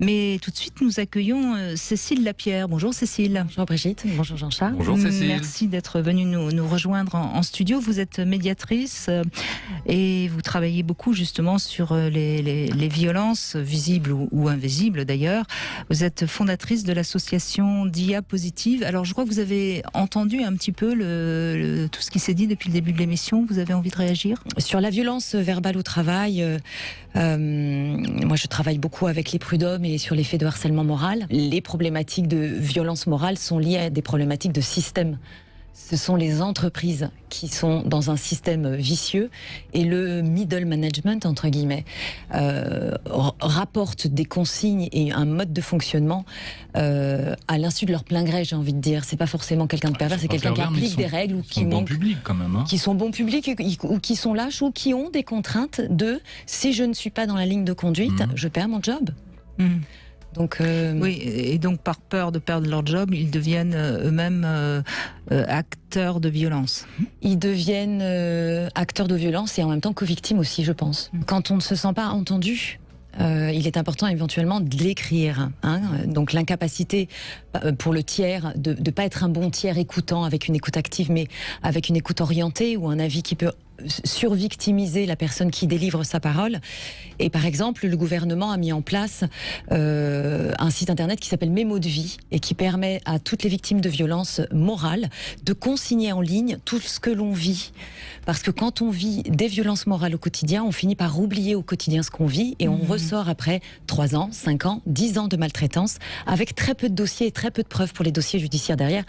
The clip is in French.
Mais tout de suite, nous accueillons Cécile Lapierre. Bonjour Cécile. Bonjour Brigitte, bonjour Jean-Charles. Bonjour Cécile. Merci d'être venue nous rejoindre en studio. Vous êtes médiatrice et vous travaillez beaucoup justement sur les violences visibles ou invisibles d'ailleurs. Vous êtes fondatrice de l'association DIA Positive. Alors je crois que vous avez entendu un petit peu tout ce qui s'est dit depuis le début de l'émission. Vous avez envie de réagir ? Sur la violence verbale au travail, moi je travaille beaucoup avec les prud'hommes et sur les faits de harcèlement moral. Les problématiques de violence morale sont liées à des problématiques de système. Ce sont les entreprises qui sont dans un système vicieux et le middle management, entre guillemets, rapporte des consignes et un mode de fonctionnement à l'insu de leur plein gré, j'ai envie de dire. C'est pas forcément quelqu'un de pervers, c'est quelqu'un qui applique des règles ou qui bon public quand même, hein. Qui sont bons publics ou qui sont lâches ou qui ont des contraintes de si je ne suis pas dans la ligne de conduite, je perds mon job. Donc, oui, et donc par peur de perdre leur job, ils deviennent eux-mêmes acteurs de violence. Ils deviennent acteurs de violence et en même temps co-victimes aussi, je pense. Quand on ne se sent pas entendu, il est important éventuellement de l'écrire. Donc l'incapacité pour le tiers de ne pas être un bon tiers écoutant avec une écoute active, mais avec une écoute orientée ou un avis qui peut survictimiser la personne qui délivre sa parole. Et par exemple, le gouvernement a mis en place un site internet qui s'appelle Mes mots de vie et qui permet à toutes les victimes de violences morales de consigner en ligne tout ce que l'on vit. Parce que quand on vit des violences morales au quotidien, on finit par oublier au quotidien ce qu'on vit et on ressort après 3 ans, 5 ans, 10 ans de maltraitance avec très peu de dossiers et très peu de preuves pour les dossiers judiciaires derrière.